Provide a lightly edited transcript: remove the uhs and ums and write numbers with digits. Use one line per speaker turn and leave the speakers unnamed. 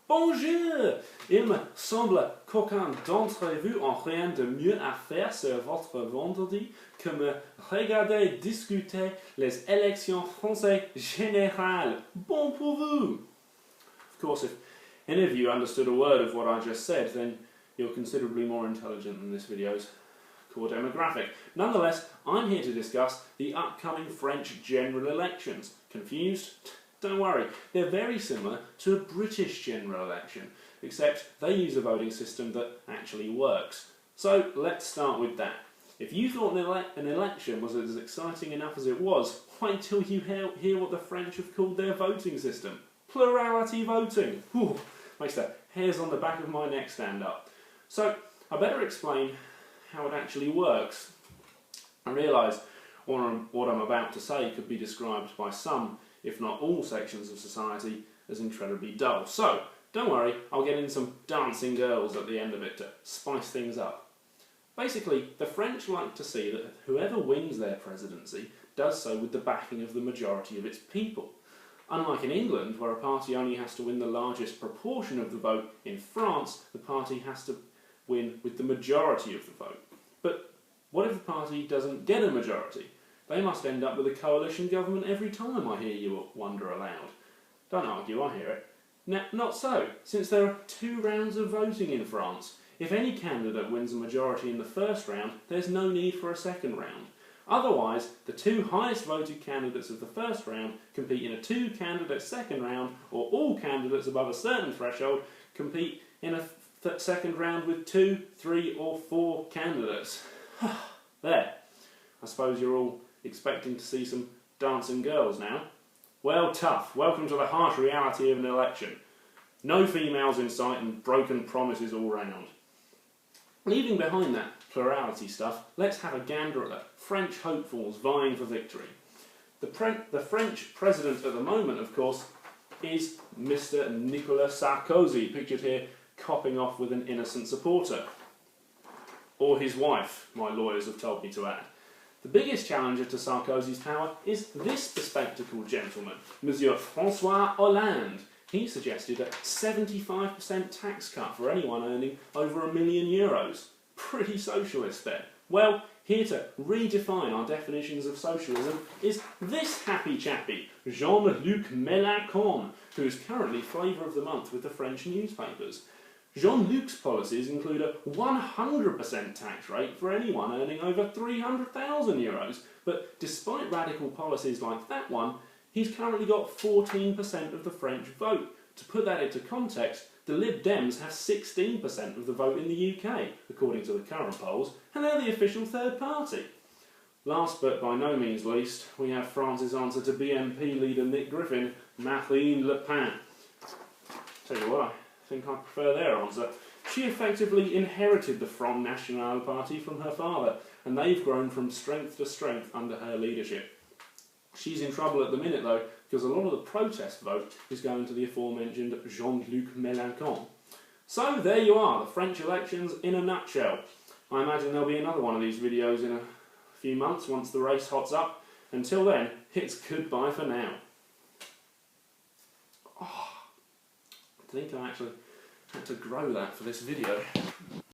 Bonjour! Il me semble qu'aucun d'entre vous n'a rien de mieux à faire sur votre vendredi que me regarder discuter les élections françaises générales. Bon pour vous! Of course, if any of you understood a word of what I just said, then you're considerably more intelligent than this video's core demographic. Nonetheless, I'm here to discuss the upcoming French general elections. Confused? Don't worry, they're very similar to a British general election, except they use a voting system that actually works. So let's start with that. If you thought an election was as exciting enough as it was, wait till you hear what the French have called their voting system. Plurality voting. Whew, makes the hairs on the back of my neck stand up. So I better explain how it actually works. I realise what I'm about to say could be described by some, if not all, sections of society as incredibly dull. So, don't worry, I'll get in some dancing girls at the end of it to spice things up. Basically, the French like to see that whoever wins their presidency does so with the backing of the majority of its people. Unlike in England, where a party only has to win the largest proportion of the vote, in France, the party has to win with the majority of the vote. But what if the party doesn't get a majority? They must end up with a coalition government every time, I hear you wonder aloud. Don't argue, I hear it. Now, not so, since there are 2 rounds of voting in France. If any candidate wins a majority in the first round, there's no need for a second round. Otherwise, the 2 highest voted candidates of the first round compete in a 2-candidate second round, or all candidates above a certain threshold compete in a second round with 2, 3 or 4 candidates. There. I suppose you're all expecting to see some dancing girls now. Well, tough. Welcome to the harsh reality of an election. No females in sight and broken promises all round. Leaving behind that plurality stuff, let's have a gander at the French hopefuls vying for victory. The French president at the moment, of course, is Mr. Nicolas Sarkozy, pictured here copping off with an innocent supporter. Or his wife, my lawyers have told me to add. The biggest challenger to Sarkozy's power is this bespectacled gentleman, Monsieur François Hollande. He suggested a 75% tax cut for anyone earning over €1 million. Pretty socialist there. Well, here to redefine our definitions of socialism is this happy chappy, Jean-Luc Mélenchon, who is currently flavour of the month with the French newspapers. Jean-Luc's policies include a 100% tax rate for anyone earning over €300,000, but despite radical policies like that one, he's currently got 14% of the French vote. To put that into context, the Lib Dems have 16% of the vote in the UK, according to the current polls, and they're the official third party. Last but by no means least, we have France's answer to BNP leader Nick Griffin, Marine Le Pen. Tell you what, I think I prefer their answer. She effectively inherited the Front National Party from her father, and they've grown from strength to strength under her leadership. She's in trouble at the minute though, because a lot of the protest vote is going to the aforementioned Jean-Luc Mélenchon. So there you are, the French elections in a nutshell. I imagine there'll be another one of these videos in a few months once the race hots up. Until then, it's goodbye for now. I think I actually had to grow that for this video.